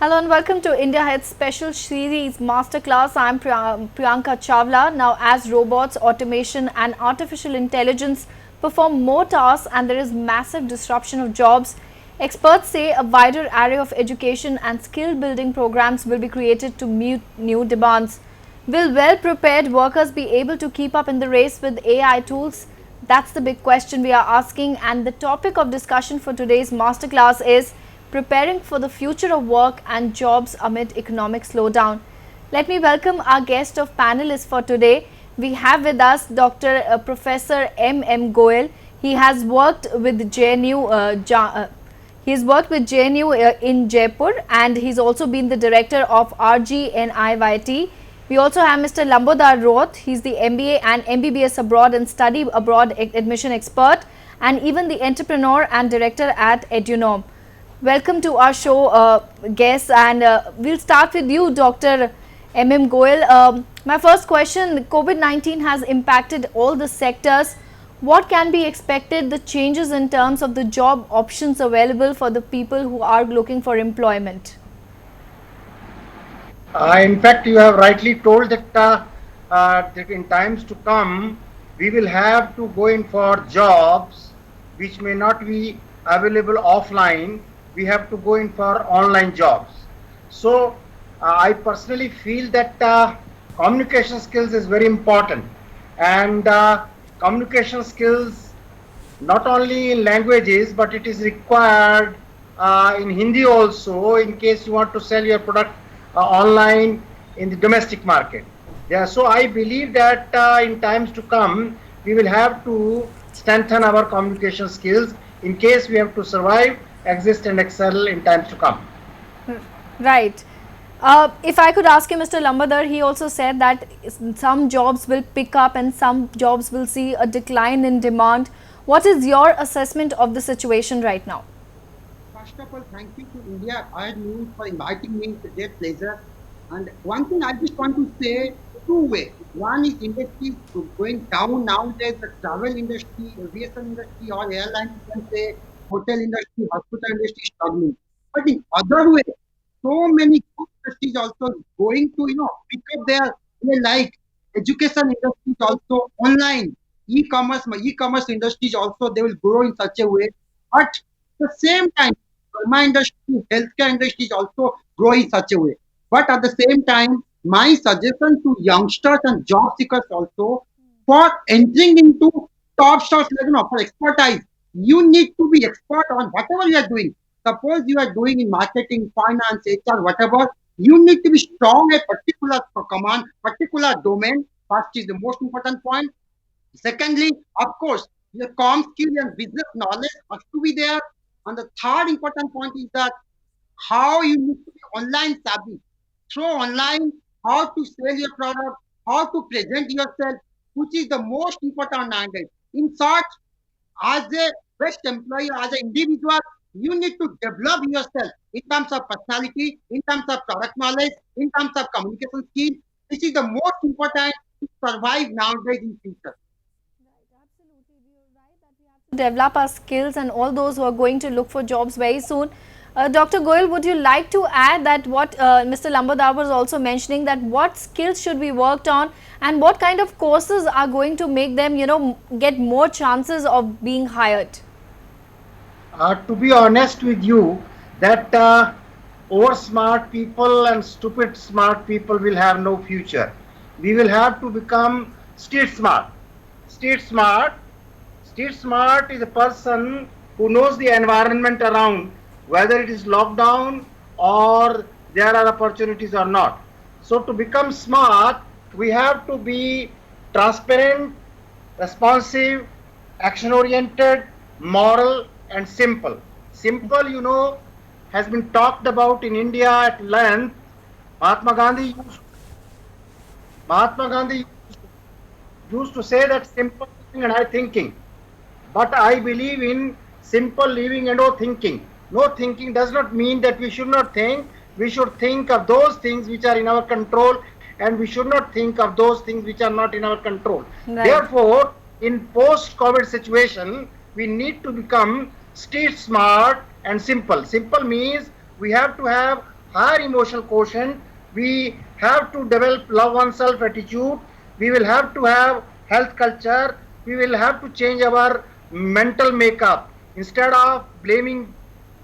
Hello and welcome to India Head's special series masterclass. I'm Priyanka Chawla. Now, as robots, automation and artificial intelligence perform more tasks and there is massive disruption of jobs, experts say a wider array of education and skill building programs will be created to meet new demands. Will well prepared workers be able to keep up in the race with AI tools? That's the big question we are asking, and the topic of discussion for today's masterclass is preparing for the future of work and jobs amid economic slowdown. Let me welcome our guest of panelists for today. We have with us Dr. Professor M. Goel. He has worked with JNU. He's worked with JNU in Jaipur, and he's also been the director of RGNIYT. We also have Mr. Lambodar Roth. He's the MBA and MBBS abroad and study abroad admission expert, and even the entrepreneur and director at Edunom. Welcome to our show, guests, and we'll start with you, Dr. M. Goel. My first question, COVID-19 has impacted all the sectors. What can be expected, the changes in terms of the job options available for the people who are looking for employment? In fact, you have rightly told that in times to come, we will have to go in for jobs which may not be available offline. We have to go in for online jobs. So, I personally feel that communication skills is very important, and communication skills not only in languages, but it is required in Hindi also, in case you want to sell your product online in the domestic market. Yeah, so I believe that in times to come, we will have to strengthen our communication skills in case we have to survive, exist, and excel in times to come. Right. If I could ask you, Mr. Lambadar, he also said that some jobs will pick up and some jobs will see a decline in demand. What is your assessment of the situation right now? First of all, thank you to India Air News for inviting me. It's a great pleasure. And one thing I just want to say two ways. One is industry going down nowadays, the travel industry, aviation industry, or airline, you can say, hotel industry, hospital industry struggling. But in other way, so many good industries also going to, pick up their like education industries also online, e-commerce industries also, they will grow in such a way. But at the same time, pharma industry, healthcare industry is also growing such a way. But at the same time, my suggestion to youngsters and job seekers also for entering into top stores, for expertise, you need to be expert on whatever you are doing. Suppose you are doing in marketing, finance, HR, whatever, you need to be strong at particular command, particular domain. First is the most important point. Secondly, of course, your com skill and business knowledge has to be there. And the third important point is that how you need to be online savvy. Through online, how to sell your product, how to present yourself, which is the most important nowadays. In short, as a best employee, as an individual, you need to develop yourself in terms of personality, in terms of product knowledge, in terms of communication skill. This is the most important to survive nowadays in future. Develop our skills and all those who are going to look for jobs very soon. Dr. Goel, would you like to add that what Mr. Lambadar was also mentioning, that what skills should be worked on and what kind of courses are going to make them, get more chances of being hired? To be honest with you, that over smart people and stupid smart people will have no future. We will have to become street smart. Street smart Street smart is a person who knows the environment around, whether it is lockdown or there are opportunities or not. So to become smart, we have to be transparent, responsive, action oriented, moral, and simple. Simple, has been talked about in India at length. Mahatma Gandhi used, Mahatma Gandhi used to say that simple living and high thinking. But I believe in simple living and no thinking. No thinking does not mean that we should not think. We should think of those things which are in our control, and we should not think of those things which are not in our control. Right. Therefore, in post-COVID situation, we need to become street smart and simple. Simple means we have to have higher emotional quotient. We have to develop love oneself attitude. We will have to have health culture. We will have to change our mental makeup. Instead of blaming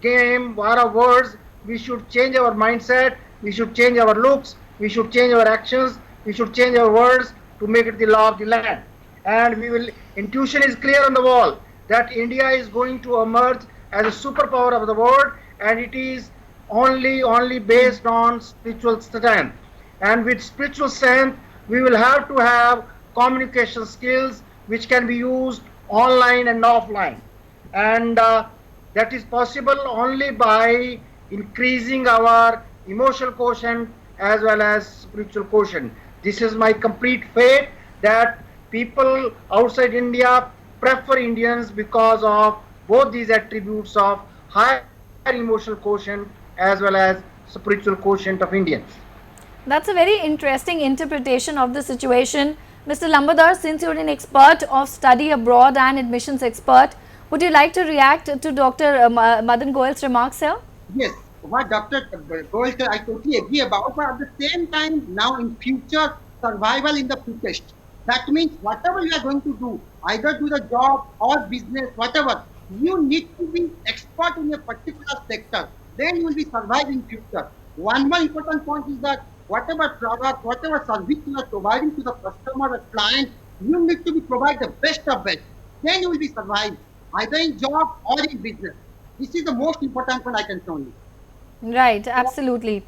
game, war of words, we should change our mindset. We should change our looks. We should change our actions. We should change our words to make it the law of the land. And we will, intuition is clear on the wall that India is going to emerge as a superpower of the world, and it is only based on spiritual strength. And with spiritual strength, we will have to have communication skills which can be used online and offline. And that is possible only by increasing our emotional quotient as well as spiritual quotient. This is my complete faith that people outside India prefer Indians because of both these attributes of higher emotional quotient as well as spiritual quotient of Indians. That's a very interesting interpretation of the situation. Mr. Lambadar, since you're an expert of study abroad and admissions expert, would you like to react to Dr. Madan Goyal's remarks here? Yes, what Dr. Goel said, I totally agree about. But at the same time, now in future, survival in the fittest. That means whatever you are going to do, either do the job or business, whatever, you need to be expert in a particular sector. Then you will be surviving future. One more important point is that whatever product, whatever service you are providing to the customer or client, you need to be provide the best of best. Then you will be survived, either in job or in business. This is the most important one I can tell you. Right, absolutely.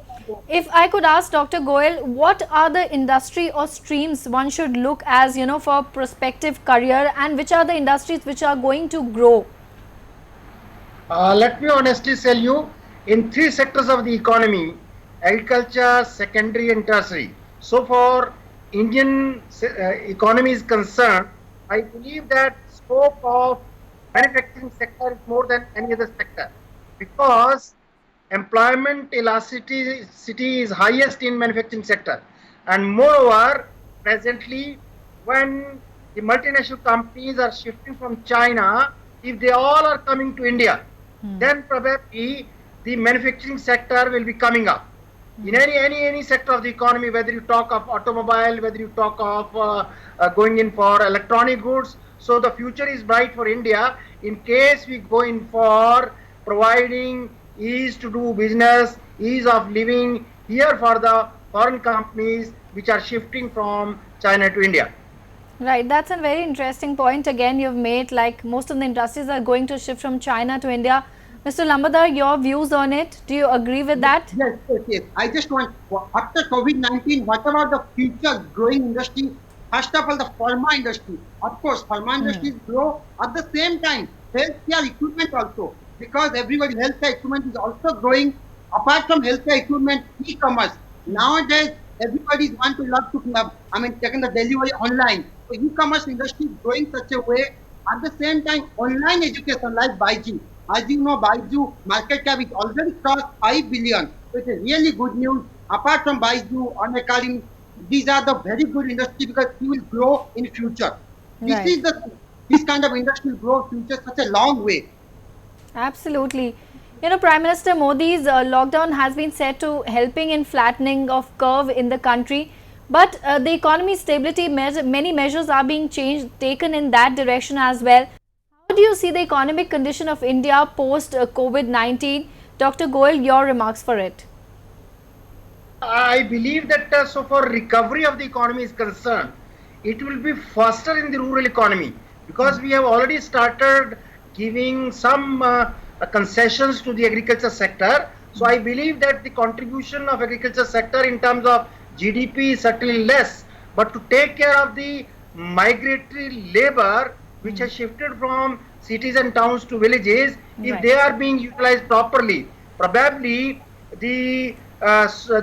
If I could ask Dr. Goel, what are the industry or streams one should look as, for prospective career, and which are the industries which are going to grow? Let me honestly tell you, in three sectors of the economy, agriculture, secondary and tertiary. So far, Indian economy is concerned, I believe that scope of manufacturing sector is more than any other sector, because employment elasticity is highest in manufacturing sector. And moreover, presently, when the multinational companies are shifting from China, if they all are coming to India, then probably the manufacturing sector will be coming up. In any sector of the economy, whether you talk of automobile, whether you talk of going in for electronic goods, so the future is bright for India in case we go in for providing ease to do business, ease of living here for the foreign companies which are shifting from China to India. Right, that's a very interesting point again you've made, like most of the industries are going to shift from China to India. Mr. Lambadar, your views on it, do you agree with that? Yes. I just want, after COVID-19, whatever the future growing industry, first of all, the pharma industry. Of course, pharma industries grow. At the same time, healthcare equipment also, because everybody, healthcare equipment is also growing. Apart from healthcare equipment, e-commerce. Nowadays, everybody want to love to, taking the delivery online. So e-commerce industry is growing such a way. At the same time, online education like Byju. As you know, Byju market cap is already crossed 5 billion. So it's a really good news. Apart from Byju, Unacademy, these are the very good industry because it will grow in future. Right. This kind of industry will grow in future such a long way. Absolutely. Prime Minister Modi's lockdown has been said to helping in flattening of curve in the country, but the economy stability many measures are being taken in that direction as well. How do you see the economic condition of India post COVID-19? Dr. Goel, your remarks for it. I believe that so far recovery of the economy is concerned, it will be faster in the rural economy, because we have already started giving some concessions to the agriculture sector. So I believe that the contribution of agriculture sector in terms of GDP is certainly less, but to take care of the migratory labor which has shifted from cities and towns to villages, if they are being utilized properly, probably the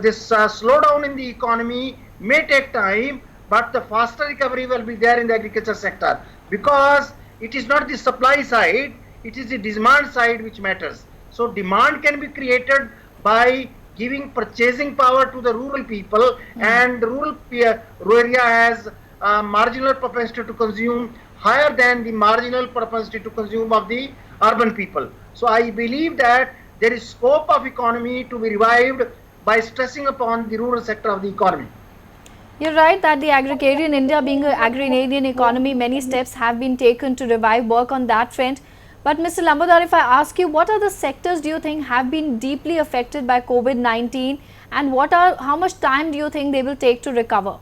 this slowdown in the economy may take time, but the faster recovery will be there in the agriculture sector, because it is not the supply side, it is the demand side which matters. So demand can be created by giving purchasing power to the rural people, and rural area has marginal propensity to consume higher than the marginal propensity to consume of the urban people. So I believe that there is scope of economy to be revived by stressing upon the rural sector of the economy. You're right that the agrarian India being an agrarian economy, many steps have been taken to revive work on that front. But Mr. Lambadar, if I ask you, what are the sectors do you think have been deeply affected by COVID-19 and how much time do you think they will take to recover?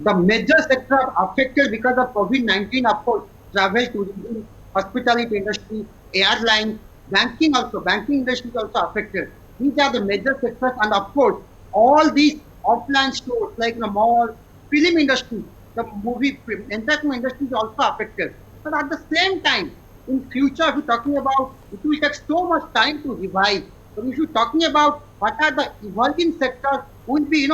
The major sectors affected because of COVID-19, of course, travel, tourism, hospitality industry, airline, banking also. Banking industry is also affected. These are the major sectors, and of course, all these offline stores like the mall, film industry, the movie, entertainment industry is also affected. But at the same time, in future, if you're talking about, it will take so much time to revive. But if you're talking about what are the evolving sectors, will be,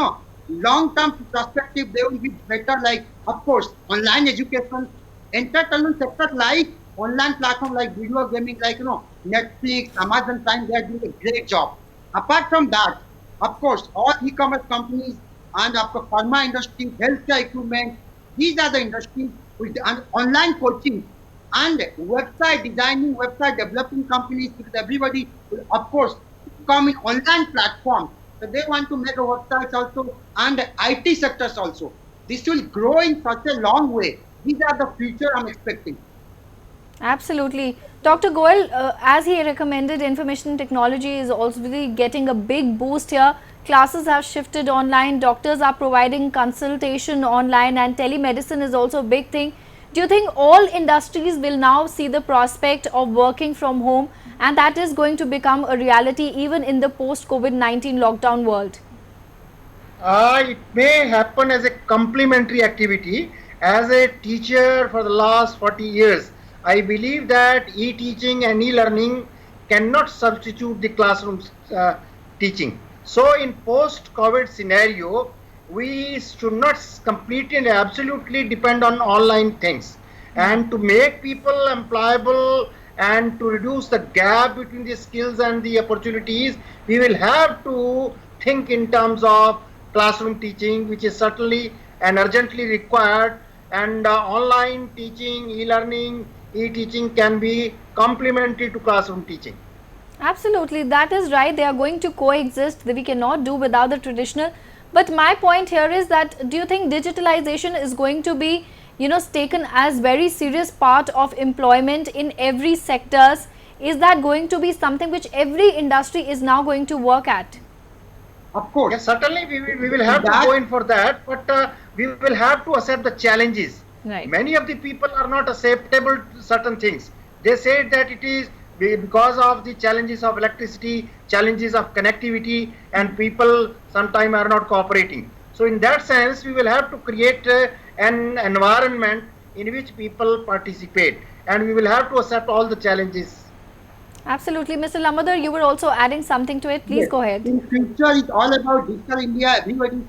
long-term perspective, they will be better, like, of course, online education, entertainment sector, like online platform like video gaming, like, Netflix, Amazon Prime, they are doing a great job. Apart from that, of course, all e-commerce companies and of course, pharma industry, healthcare equipment, these are the industries with and online coaching and website designing, website developing companies, because everybody will, of course, come in online platforms. So they want to make a websites also and IT sectors also. This will grow in such a long way. These are the future I'm expecting. Absolutely. Dr. Goel, as he recommended, information technology is also really getting a big boost here. Classes have shifted online, doctors are providing consultation online, and telemedicine is also a big thing. Do you think all industries will now see the prospect of working from home, and that is going to become a reality even in the post-COVID-19 lockdown world? It may happen as a complementary activity. As a teacher for the last 40 years, I believe that e-teaching and e-learning cannot substitute the classroom teaching. So in post-COVID scenario, we should not completely and absolutely depend on online things. And to make people employable and to reduce the gap between the skills and the opportunities, we will have to think in terms of classroom teaching, which is certainly and urgently required, and online teaching, e-learning, e-teaching can be complementary to classroom teaching. Absolutely, that is right. They are going to coexist. We cannot do without the traditional. But my point here is that, do you think digitalization is going to be, taken as very serious part of employment in every sectors? Is that going to be something which every industry is now going to work at? Of course. Yes, certainly we will have to go in for that, but we will have to accept the challenges. Right. Many of the people are not acceptable to certain things. They say that it is because of the challenges of electricity, challenges of connectivity, and people sometimes are not cooperating. So in that sense, we will have to create an environment in which people participate, and we will have to accept all the challenges. Absolutely. Mr. Lambadar, you were also adding something to it. Please Yes. go ahead. In future, it's all about digital India. Everybody is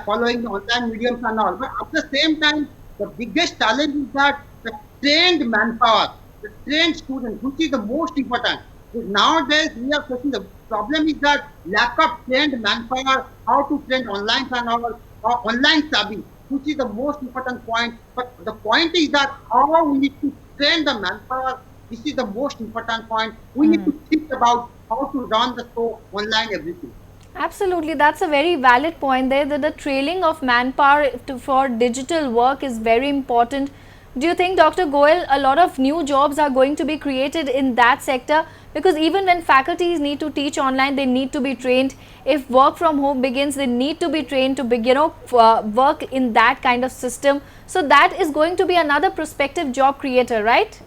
following the online mediums and all. But at the same time, the biggest challenge is that the trained manpower, the trained students, which is the most important. Because nowadays, we are facing the problem is that lack of trained manpower, how to train online and all, or online savvy, which is the most important point. But the point is that how we need to train the manpower. This is the most important point. We need to think about how to run the show online, everything. Absolutely, that's a very valid point there, that the training of manpower for digital work is very important. Do you think, Dr. Goel, a lot of new jobs are going to be created in that sector? Because even when faculties need to teach online, they need to be trained. If work from home begins, they need to be trained to work in that kind of system. So that is going to be another prospective job creator, right?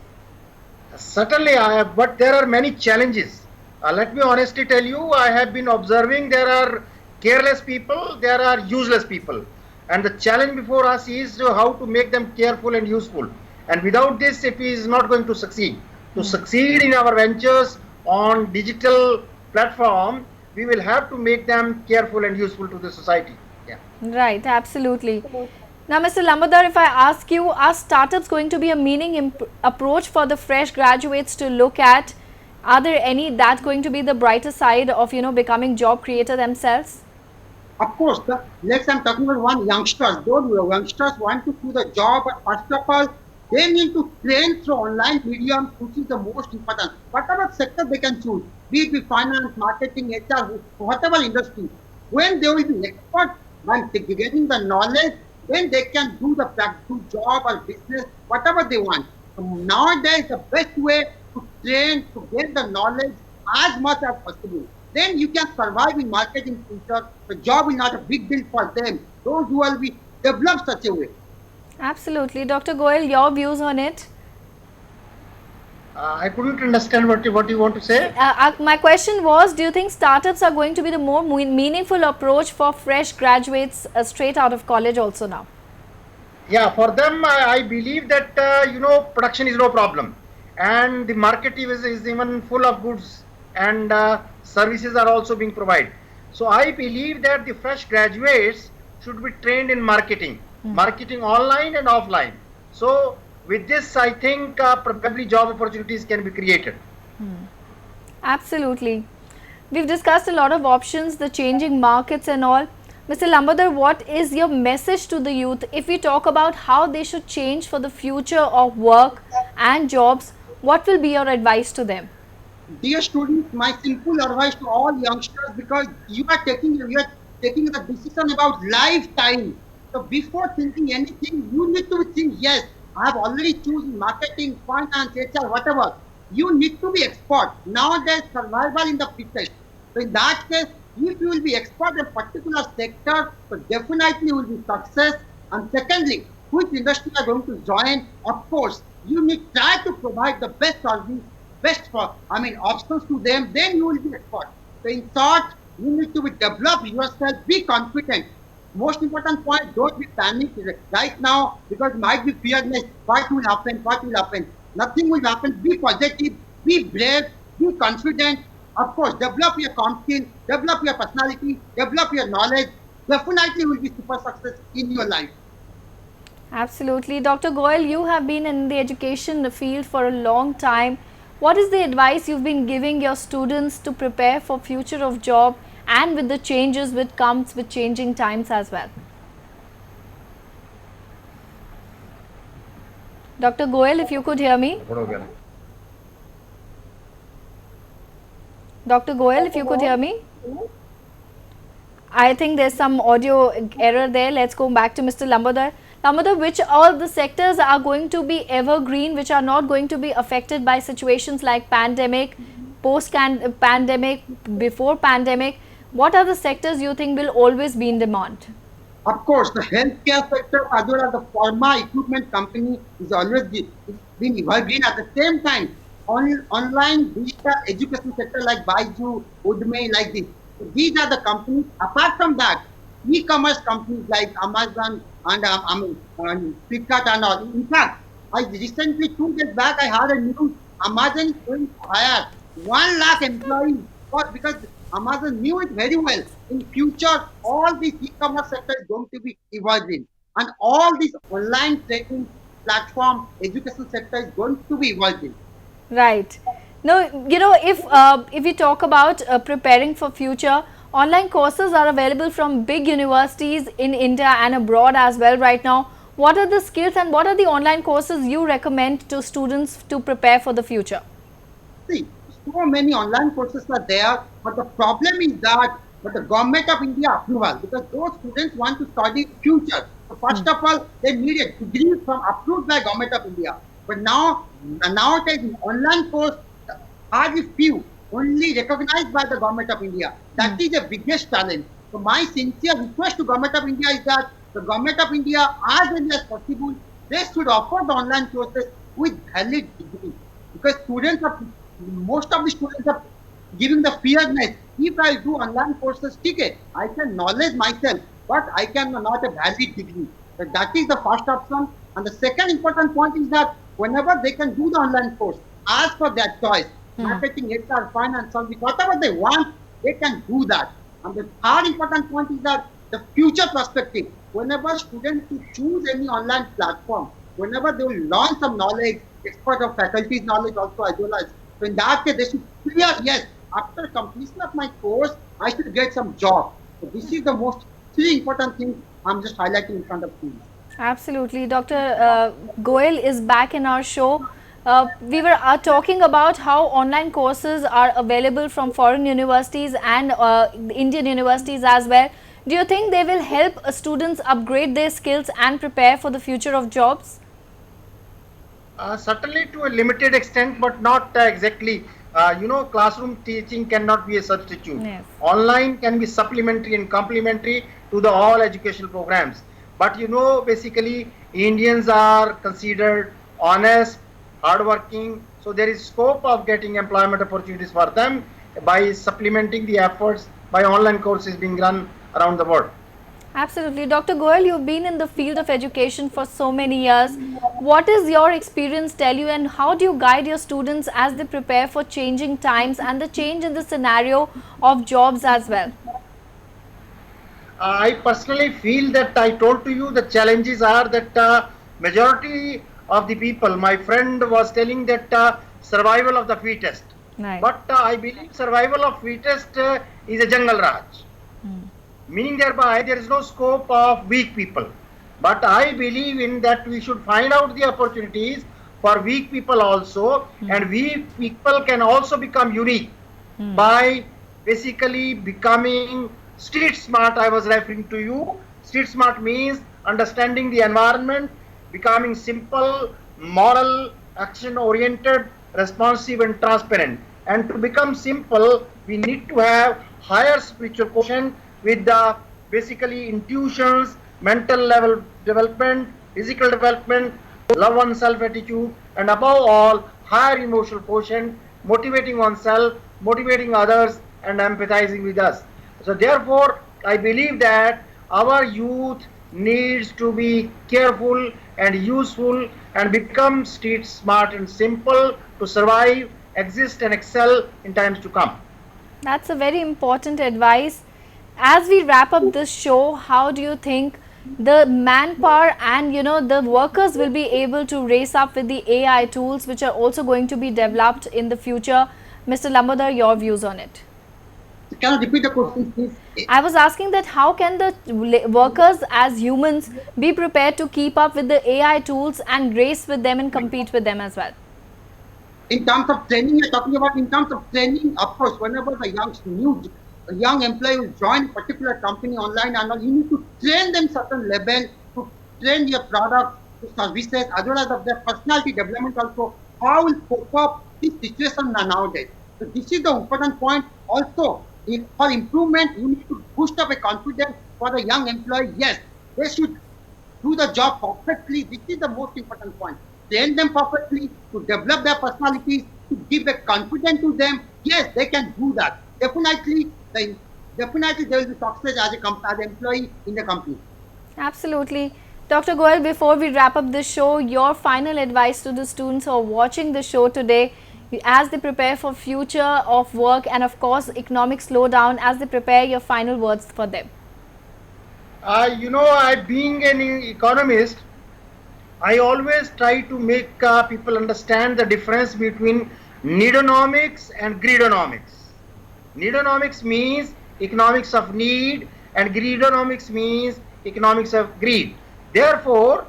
Certainly, but there are many challenges. Let me honestly tell you, I have been observing there are careless people, there are useless people. And the challenge before us is how to make them careful and useful. And without this, it is not going to succeed. To succeed in our ventures on digital platform, we will have to make them careful and useful to the society. Yeah. Right, absolutely. Now, Mr. Lambadar, if I ask you, are startups going to be a meaning approach for the fresh graduates to look at? Are there any that going to be the brighter side of, becoming job creator themselves? Of course, let's I'm talking about one youngsters. Those youngsters want to do the job, but first of all, they need to train through online medium, which is the most important. Whatever sector they can choose, be it finance, marketing, HR, whatever industry, when they will be expert and getting the knowledge, then they can do the practical job or business, whatever they want. So nowadays, the best way to train, to get the knowledge as much as possible. Then you can survive in marketing future. The job is not a big deal for them. Those who will be developed such a way. Absolutely. Dr. Goel, your views on it? I couldn't understand what you want to say. My question was, do you think startups are going to be the more meaningful approach for fresh graduates straight out of college also now? Yeah, for them, I believe that production is no problem, and the market is even full of goods, and services are also being provided. So I believe that the fresh graduates should be trained in marketing, marketing online and offline. So with this, I think probably job opportunities can be created. Absolutely. We've discussed a lot of options, the changing markets and all. Mr. Lambadar, what is your message to the youth if we talk about how they should change for the future of work and jobs? What will be your advice to them? Dear students, my simple advice to all youngsters, because you are taking the decision about lifetime. So before thinking anything, you need to think, yes, I have already chosen marketing, finance, HR, whatever. You need to be expert. Nowadays, survival in the fittest. So in that case, if you will be expert in a particular sector, so definitely you will be success. And secondly, which industry are going to join? Of course, you need to try to provide the best service, options to them. Then you will be expert. So in short, you need to be develop yourself, be confident. Most important point, don't be panicked right now because might be fearless. What will happen? What will happen? Nothing will happen. Be positive, be brave, be confident. Of course, develop your competence, develop your personality, develop your knowledge. Definitely you will be super success in your life. Absolutely. Dr. Goel, you have been in the education field for a long time. What is the advice you've been giving your students to prepare for future of job and with the changes which comes with changing times as well? Dr. Goel, if you could hear me. Dr. Goel, if you could hear me. I think there's some audio error there. Let's go back to Mr. Lambadar. Lambadar, which all the sectors are going to be evergreen, which are not going to be affected by situations like pandemic, post-pandemic, before pandemic? What are the sectors you think will always be in demand? Of course, the healthcare sector as well as the pharma equipment company is always been evergreen. At the same time, online digital education sector like Byju, Udemy, like this. So these are the companies. Apart from that, e-commerce companies like Amazon and Flipkart and all. In fact, I recently 2 days back I heard a news. Amazon is going to hire 1 lakh employees because Amazon knew it very well. In future, all this e-commerce sector is going to be evolving, and all this online training platform education sector is going to be evolving. Right. No, if we talk about preparing for future, online courses are available from big universities in India and abroad as well right now. What are the skills and what are the online courses you recommend to students to prepare for the future? See, so many online courses are there, but the problem is that the government of India approval, because those students want to study future. So first of all, they need a degree from approved by government of India. But nowadays in online course, are few only recognized by the government of India. That is the biggest challenge. So my sincere request to government of India is that the government of India, as early as possible, they should offer the online courses with valid degree, because most of the students are giving the fearness. If I do online courses, okay, I can knowledge myself, but I can not a valid degree. So that is the first option. And the second important point is that whenever they can do the online course, as per their choice, marketing, HR, finance, service, whatever they want, they can do that. And the third important point is that the future perspective. Whenever students choose any online platform, whenever they will learn some knowledge, expert of faculty's knowledge also as well as. So in that case, they should clear, yes, after completion of my course, I should get some job. So this is the most 3 important things I'm just highlighting in front of you. Absolutely. Dr. Goel is back in our show. We were talking about how online courses are available from foreign universities and Indian universities as well. Do you think they will help students upgrade their skills and prepare for the future of jobs? Certainly to a limited extent, but not exactly. Classroom teaching cannot be a substitute. Yes. Online can be supplementary and complementary to the all educational programs. But basically, Indians are considered honest, hardworking, so there is scope of getting employment opportunities for them by supplementing the efforts by online courses being run around the world. Absolutely. Dr. Goel, you've been in the field of education for so many years. What is your experience tell you, and how do you guide your students as they prepare for changing times and the change in the scenario of jobs as well? I personally feel that I told to you the challenges are that majority of the people, my friend was telling that survival of the fittest. Right. But I believe survival of fittest is a jungle raj. Meaning thereby there is no scope of weak people. But I believe in that we should find out the opportunities for weak people also, and weak people can also become unique by basically becoming street smart. I was referring to you. Street smart means understanding the environment, becoming simple, moral, action oriented, responsive and transparent. And to become simple, we need to have higher spiritual quotient with the basically intuitions, mental level development, physical development, love oneself attitude, and above all, higher emotional quotient, motivating oneself, motivating others, and empathizing with us. So therefore, I believe that our youth needs to be careful and useful and become street smart and simple to survive, exist, and excel in times to come. That's a very important advice. As we wrap up this show, how do you think the manpower and the workers will be able to race up with the AI tools which are also going to be developed in the future? Mr. Lambodar, your views on it? Can you repeat the question, please? I was asking that how can the workers as humans be prepared to keep up with the AI tools and race with them and compete with them as well? In terms of training, you're talking about in terms of training, of course, whenever a young employee will join a particular company online and all, you need to train them certain level, to train your products, services, as well as of their personality development also, how will cope up this situation nowadays. So this is the important point. Also, for improvement, you need to boost up a confidence for the young employee. Yes, they should do the job perfectly. This is the most important point. Train them perfectly to develop their personalities, to give a confidence to them. Yes, they can do that. Definitely they will be success as an employee in the company. Absolutely. Dr. Goel, before we wrap up this show, your final advice to the students who are watching the show today as they prepare for future of work and of course economic slowdown, as they prepare, your final words for them. Being an economist, I always try to make people understand the difference between needonomics and greedonomics. Needonomics means economics of need, and greedonomics means economics of greed. Therefore,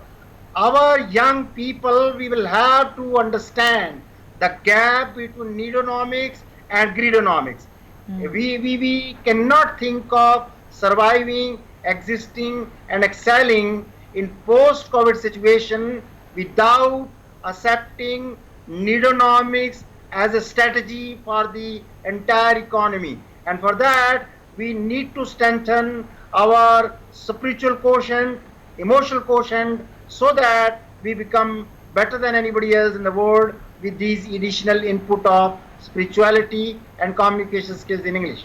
our young people, we will have to understand the gap between needonomics and greedonomics. We cannot think of surviving, existing, and excelling in post-COVID situation without accepting needonomics as a strategy for the entire economy. And for that, we need to strengthen our spiritual quotient, emotional quotient, so that we become better than anybody else in the world with these additional input of spirituality and communication skills in English.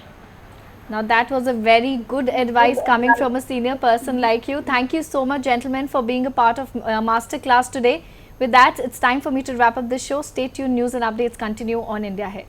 Now that was a very good advice coming from a senior person like you. Thank you so much, gentlemen, for being a part of Masterclass today. With that, it's time for me to wrap up this show. Stay tuned, news and updates continue on India Ahead.